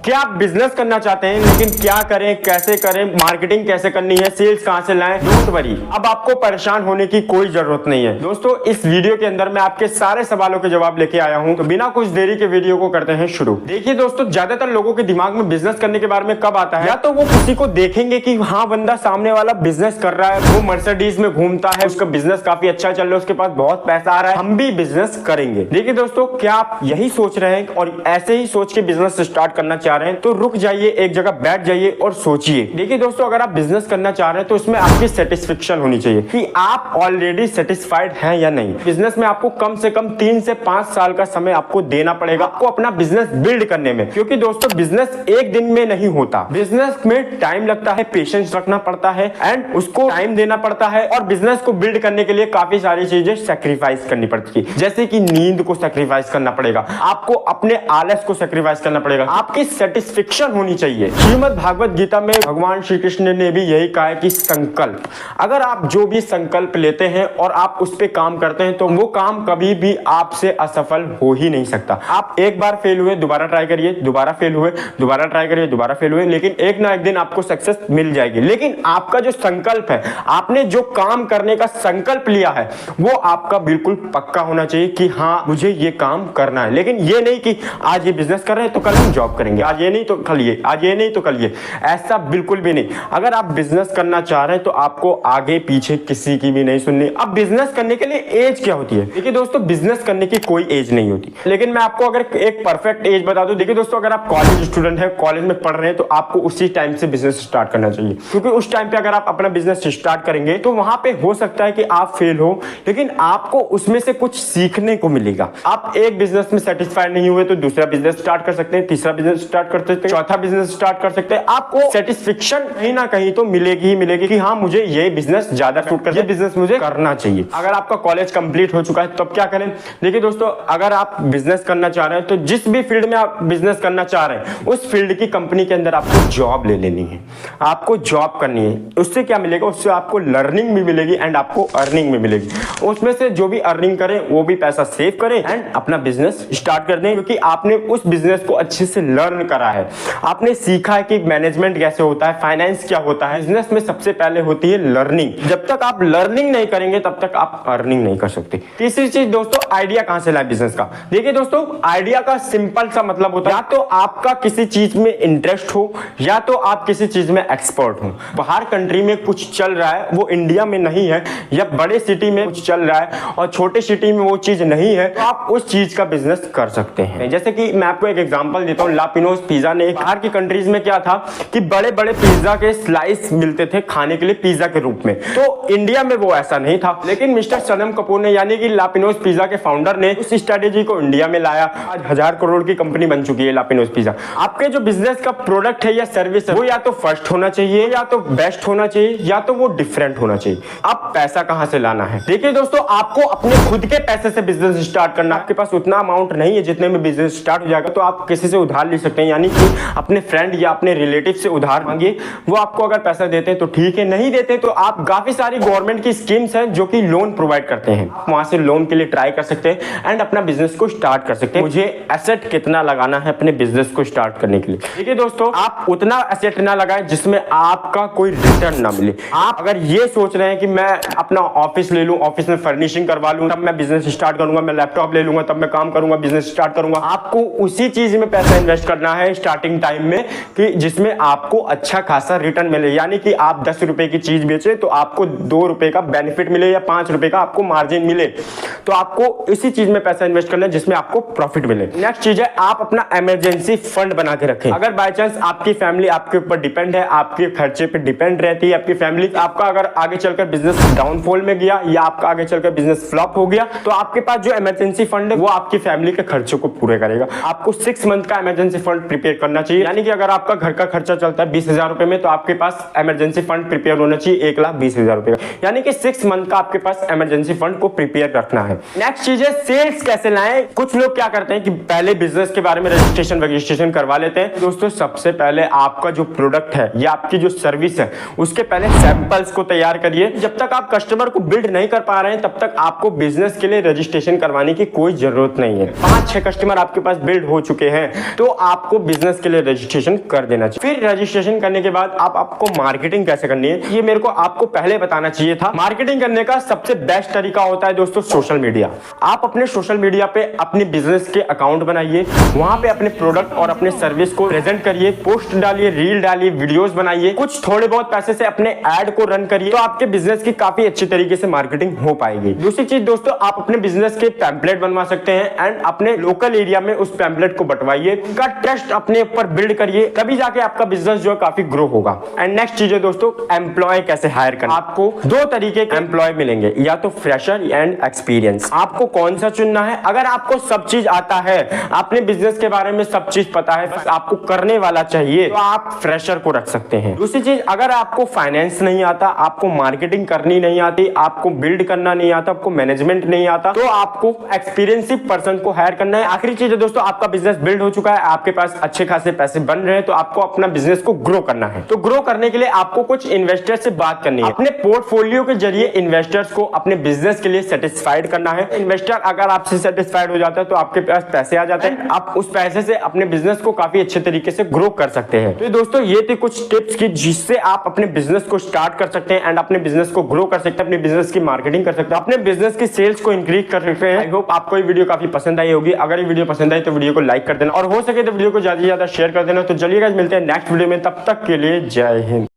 क्या आप बिजनेस करना चाहते हैं लेकिन क्या करें, कैसे करें, मार्केटिंग कैसे करनी है, सेल्स कहां से लाएं? डोंट वरी, अब आपको परेशान होने की कोई जरूरत नहीं है। दोस्तों, इस वीडियो के अंदर मैं आपके सारे सवालों के जवाब लेके आया हूं, तो बिना कुछ देरी के वीडियो को करते हैं शुरू। देखिए दोस्तों, ज्यादातर लोगों के दिमाग में बिजनेस करने के बारे में कब आता है, या तो वो किसी को देखेंगे कि हाँ बंदा सामने वाला बिजनेस कर रहा है, वो मर्सिडीज में घूमता है, उसका बिजनेस काफी अच्छा चल रहा है, उसके पास बहुत पैसा आ रहा है, हम भी बिजनेस करेंगे। देखिए दोस्तों, क्या आप यही सोच रहे हैं और ऐसे ही सोच के बिजनेस स्टार्ट करना चाह रहे हैं, तो रुक जाइए, एक जगह बैठ जाइए और सोचिए। देखिए दोस्तों, अगर आप बिजनेस करना चाह रहे हैं तो इसमें आपकी सेटिस्फेक्शन होनी चाहिए कि आप ऑलरेडी सेटिस्फाइड हैं या नहीं। बिजनेस में आपको कम से कम 3 से 5 साल का समय आपको देना पड़ेगा आपको अपना बिजनेस बिल्ड करने में, क्योंकि दोस्तों बिजनेस एक दिन में नहीं होता। बिजनेस में टाइम लगता है, पेशेंस रखना पड़ता है एंड उसको टाइम देना पड़ता है, और बिजनेस को बिल्ड करने के लिए काफी सारी चीजें सेक्रीफाइस करनी पड़ती है, जैसे कि नींद को सेक्रीफाइस करना पड़ेगा, आपको अपने आलस को सेक्रीफाइस करना पड़ेगा, आपकी सेटिस्फेक्शन होनी चाहिए। श्रीमद् भागवत गीता में भगवान श्री कृष्ण ने भी यही कहा है कि संकल्प, अगर आप जो भी संकल्प लेते हैं और आप उस पे काम करते हैं तो वो काम कभी भी आपसे असफल हो ही नहीं सकता। आप एक बार फेल हुए, दोबारा ट्राई करिए, दोबारा फेल हुए, दोबारा ट्राई करिए, दोबारा फेल हुए, लेकिन एक ना एक दिन आपको सक्सेस मिल जाएगी। लेकिन आपका जो संकल्प है, आपने जो काम करने का संकल्प लिया है, वो आपका बिल्कुल पक्का होना चाहिए कि हाँ मुझे ये काम करना है। लेकिन ये नहीं कि आज ये बिजनेस कर रहे हैं तो कल हम जॉब करेंगे, आज ये नहीं तो कल ये, आज ये नहीं तो कल ये, ऐसा बिल्कुल भी नहीं। अगर आप बिजनेस करना चाह रहे हैं तो आपको आगे पीछे किसी की भी नहीं सुननी। अब बिजनेस करने के लिए एज क्या होती है? देखिए दोस्तों, बिजनेस करने की कोई एज नहीं होती, लेकिन मैं आपको अगर एक परफेक्ट एज बता दूं। देखिए दोस्तों, अगर आप कॉलेज स्टूडेंट है, कॉलेज में पढ़ रहे हैं, तो आपको उसी टाइम से बिजनेस स्टार्ट करना चाहिए, क्योंकि उस टाइम पे अगर आप अपना बिजनेस स्टार्ट करेंगे तो वहां पे हो सकता है कि आप फेल हो, लेकिन आपको उसमें से कुछ सीखने को मिलेगा। आप एक बिजनेस में सेटिस्फाइड नहीं हुए तो दूसरा बिजनेस स्टार्ट कर सकते हैं, तीसरा बिजनेस स्टार्ट कर सकते हैं, चौथा बिजनेस स्टार्ट कर सकते हैं। आपको सेटिस्फेक्शन कहीं ना कहीं तो मिलेगी ही मिलेगी कि हाँ मुझे ये बिजनेस ज्यादा सूट करता है, ये बिजनेस मुझे करना चाहिए। अगर आपका कॉलेज कंप्लीट हो चुका है तब क्या करें? देखिए दोस्तों, अगर आप बिजनेस करना चाह रहे हैं तो जिस भी फील्ड में आप बिजनेस करना चाह रहे हैं उस फील्ड की कंपनी के अंदर आपको जॉब ले लेनी है, आपको जॉब करनी है। उससे क्या मिलेगा? उससे आपको लर्निंग भी मिलेगी एंड आपको अर्निंग भी मिलेगी। उसमें से जो भी अर्निंग करें वो भी पैसा सेव करें एंड अपना बिजनेस स्टार्ट कर दें, क्योंकि आपने उस बिजनेस को अच्छे से लर्न करा है, आपने सीखा है कि मैनेजमेंट कैसे होता है, फाइनेंस क्या होता है। बिजनेस में सबसे पहले होती है लर्निंग। जब तक आप लर्निंग नहीं करेंगे तब तक आप अर्निंग नहीं कर सकते। तीसरी चीज दोस्तों, आइडिया कहां से लाए बिजनेस का? देखिए दोस्तों, आइडिया का सिंपल सा मतलब होता है या तो आपका किसी चीज में इंटरेस्ट हो, या तो आप किसी चीज में एक्सपर्ट हो। बाहर कंट्री में कुछ चल रहा है वो इंडिया में नहीं है, या बड़े सिटी में कुछ चल रहा है और छोटे सिटी में वो चीज नहीं है, तो आप उस चीज का बिजनेस कर सकते हैं। जैसे कि मैं आपको एक एग्जांपल देता हूं, लापिनोज पिज्जा ने, बाहर की कंट्रीज में क्या था कि बड़े बड़े पिज्जा के स्लाइस मिलते थे खाने के लिए पिज्जा के रूप में, तो इंडिया में वो ऐसा नहीं था। लेकिन मिस्टर सनम कपूर ने, यानी कि लापिनोज पिज्जा के फाउंडर ने, उस स्ट्रेटेजी को इंडिया में लाया। आज 1000 करोड़ की कंपनी बन चुकी है लापिनोज पिज्जा। आपके जो बिजनेस का प्रोडक्ट है या सर्विस है वो या तो फर्स्ट होना चाहिए, या तो बेस्ट होना चाहिए, या तो वो डिफरेंट होना चाहिए। अब पैसा कहां से लाना है? देखिए दोस्तों, आपको अपने खुद के पैसे से बिजनेस स्टार्ट करना। आपके पास उतना अमाउंट नहीं है जितने में बिजनेस स्टार्ट हो जाएगा, तो आप किसी से उधार ले सकते हैं, यानी कि अपने फ्रेंड या अपने रिलेटिव से उधार मांगिए। वो आपको अगर पैसा देते हैं तो ठीक है, नहीं देते तो आप काफी सारी गवर्नमेंट की स्कीम्स हैं जो कि लोन प्रोवाइड करते हैं, वहां से लोन के लिए ट्राई कर सकते हैं एंड अपना बिजनेस को स्टार्ट कर सकते हैं। मुझे एसेट कितना लगाना है अपने बिजनेस को स्टार्ट करने के लिए? देखिए दोस्तों, आप उतना एसेट ना लगाएं जिसमें आपका कोई रिटर्न ना मिले। आप अगर ये सोच रहे हैं कि मैं अपना ऑफिस ले लूं, ऑफिस में फर्निशिंग करवा लूं, तब मैं बिजनेस स्टार्ट करूंगा, मैं लैपटॉप ले लूंगा तब मैं काम करूंगा, बिजनेस स्टार्ट करूंगा, आपको उसी चीज में पैसा इन्वेस्ट करना है स्टार्टिंग टाइम में कि जिसमें आपको अच्छा खासा रिटर्न मिले। यानी कि आप 10 रुपए की चीज बेचे तो आपको 2 रुपए का बेनिफिट मिले या 5 रुपए का आपको मार्जिन मिले, तो आपको इसी चीज में पैसा इन्वेस्ट करना है जिसमें आपको प्रॉफिट मिले। नेक्स्ट चीज है, आप अपना इमरजेंसी फंड बना के रखें। अगर बाय चांस आपकी फैमिली आपके ऊपर डिपेंड है, आपके खर्चे पे डिपेंड रहती है आपकी फैमिली, आपका अगर आगे चलकर बिजनेस डाउनफॉल में गया या आपका आगे चलकर बिजनेस फ्लॉप हो गया, तो आपके पास जो इमरजेंसी फंड है वो आपकी फैमिली के खर्चों को पूरे करेगा। आपको 6 मंथ का इमरजेंसी फंड प्रिपेयर करना चाहिए, यानी कि अगर आपका घर का खर्चा चलता है 20,000 रुपए में, तो आपके पास इमरजेंसी फंड प्रिपेयर होना चाहिए 1,20,000 रुपए का, यानी कि 6 मंथ का आपके पास इमरजेंसी फंड को प्रिपेयर रखना है। नेक्स्ट चीज है, सेल्स कैसे लाएं। कुछ लोग क्या करते हैं कि पहले बिजनेस के बारे में रजिस्ट्रेशन करवा लेते हैं। दोस्तों, सबसे पहले आपका जो प्रोडक्ट है या आपकी जो सर्विस है उसके पहले सैंपल्स को तैयार करिए। जब तक आप कस्टमर को बिल्ड नहीं कर पा रहे हैं तब तक आपको बिजनेस के लिए रजिस्ट्रेशन करवाने की कोई जरूरत नहीं है। 5-6 कस्टमर आपके पास बिल्ड हो चुके हैं तो आप आपको बिजनेस के लिए रजिस्ट्रेशन कर देना चाहिए। फिर रजिस्ट्रेशन करने के बाद आपको मार्केटिंग कैसे करनी है ये मेरे को आपको पहले बताना चाहिए था। मार्केटिंग करने का सबसे बेस्ट तरीका होता है दोस्तों सोशल मीडिया। आप अपने सोशल मीडिया पे अपने बिजनेस के अकाउंट बनाइए, वहां पे अपने प्रोडक्ट और अपने सर्विस को प्रेजेंट करिए, पोस्ट डालिए, रील डालिए, वीडियोस बनाइए, कुछ थोड़े बहुत पैसे से अपने ऐड को रन करिए, तो आपके बिजनेस की काफी अच्छी तरीके से मार्केटिंग हो पाएगी। दूसरी चीज दोस्तों, आप अपने बिजनेस के पैम्पलेट बनवा सकते हैं एंड अपने लोकल एरिया में उस पैम्पलेट को बंटवाइए, उनका ट्रस्ट अपने ऊपर बिल्ड करिए, तभी जाके आपका बिजनेस जो है काफी ग्रो होगा। एंड नेक्स्ट चीज है दोस्तों, एम्प्लॉय कैसे हायर करना। आपको दो तरीके के एम्प्लॉय मिलेंगे, या तो फ्रेशर एंड एक्सपीरियंस। आपको कौन सा चुनना है? अगर आपको सब चीज आता है, अपने बिजनेस के बारे में सब चीज पता है, बस आपको करने वाला चाहिए, तो आप फ्रेशर को रख सकते हैं। दूसरी चीज, अगर आपको फाइनेंस नहीं आता, आपको मार्केटिंग करनी नहीं आती, आपको बिल्ड करना नहीं आता, आपको मैनेजमेंट नहीं आता, तो आपको एक्सपीरियंसिव पर्सन को हायर करना है। आखिरी चीज है दोस्तों, आपका बिजनेस बिल्ड हो चुका है, आपके पास अच्छे खासे पैसे बन रहे हैं, तो आपको अपना बिजनेस को ग्रो करना है। तो ग्रो करने के लिए आपको कुछ इन्वेस्टर से बात करनी है। अपने पोर्टफोलियो के जरिए इन्वेस्टर्स को अपने बिजनेस के लिए सेटिस्फाइड करना है। इन्वेस्टर अगर आपसे सेटिस्फाइड हो जाता है तो आपके पास पैसे आ जाते हैं, आप उस पैसे से अपने बिजनेस को काफी अच्छे तरीके से ग्रो कर सकते हैं। तो दोस्तों ये थी कुछ टिप्स की जिससे आप अपने बिजनेस को स्टार्ट कर सकते हैं एंड अपने बिजनेस को ग्रो कर सकते हैं, अपने बिजनेस की मार्केटिंग कर सकते हैं, अपने बिजनेस की सेल्स को इंक्रीज कर सकते हैं। आई होप आपको ये वीडियो काफी पसंद आई होगी। अगर ये वीडियो पसंद आई तो वीडियो को लाइक कर देना और हो सके तो वीडियो को ज्यादा से ज्यादा शेयर कर देना। तो चलिए गाइस, मिलते हैं नेक्स्ट वीडियो में, तब तक के लिए जय हिंद।